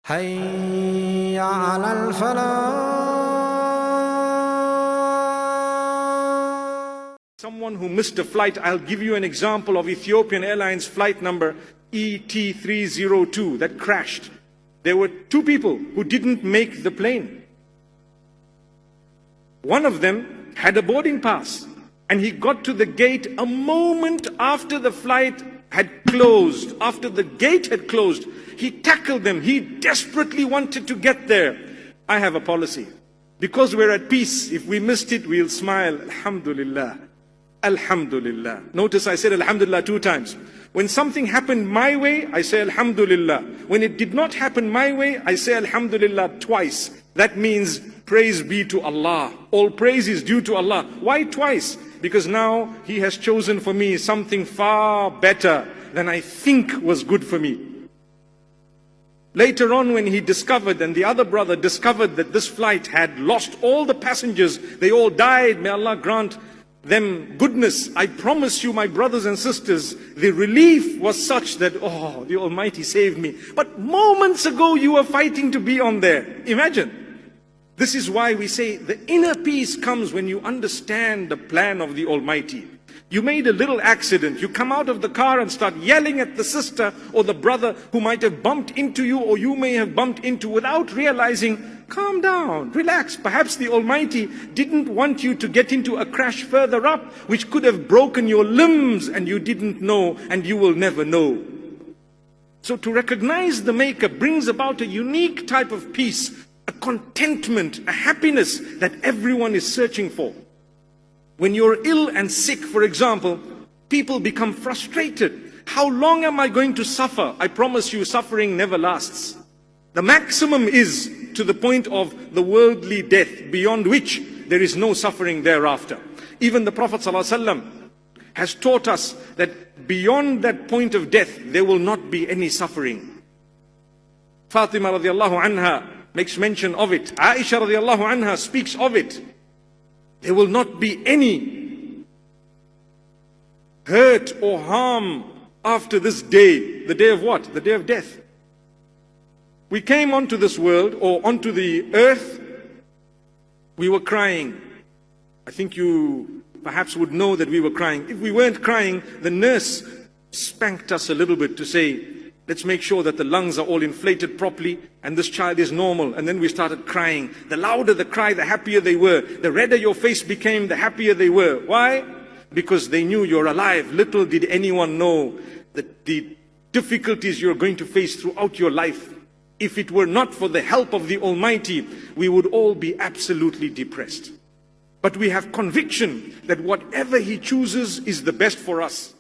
حي على الفلاح. Someone who missed a flight, I'll give you an example of Ethiopian Airlines flight number ET302 that crashed. There were two people who didn't make the plane. One of them had a boarding pass, and he got to the gate a moment after the flight had closed. After the gate had closed, he tackled them. He desperately wanted to get there. I have a policy. Because we're at peace, if we missed it, we'll smile. Alhamdulillah. Alhamdulillah. Notice I said Alhamdulillah 2 times. When something happened my way, I say Alhamdulillah. When it did not happen my way, I say Alhamdulillah twice. That means praise be to Allah. All praise is due to Allah. Why twice? Because now He has chosen for me something far better than I think was good for me. Later on, when he discovered, and the other brother discovered, that this flight had lost all the passengers, they all died, may Allah grant them goodness. I promise you, my brothers and sisters, the relief was such that, oh, the Almighty saved me. But moments ago you were fighting to be on there. Imagine. This is why we say the inner peace comes when you understand the plan of the Almighty. You made a little accident, you come out of the car and start yelling at the sister or the brother who might have bumped into you, or you may have bumped into, without realizing, calm down, relax. Perhaps the Almighty didn't want you to get into a crash further up, which could have broken your limbs, and you didn't know, and you will never know. So to recognize the Maker brings about a unique type of peace, a contentment, a happiness that everyone is searching for. When you're ill and sick, for example, people become frustrated. How long am I going to suffer? I promise you, suffering never lasts. The maximum is to the point of the worldly death, beyond which there is no suffering thereafter. Even the Prophet ﷺ has taught us that beyond that point of death, there will not be any suffering. Fatima radiallahu anha makes mention of it. Aisha radiallahu anha speaks of it. There will not be any hurt or harm after this day. The day of what? The day of death. We came onto this world, or onto the earth, we were crying. I think you perhaps would know that we were crying. If we weren't crying, the nurse spanked us a little bit to say, let's make sure that the lungs are all inflated properly and this child is normal. And then we started crying. The louder the cry, the happier they were. The redder your face became, the happier they were. Why? Because they knew you're alive. Little did anyone know that the difficulties you're going to face throughout your life. If it were not for the help of the Almighty, we would all be absolutely depressed. But we have conviction that whatever He chooses is the best for us.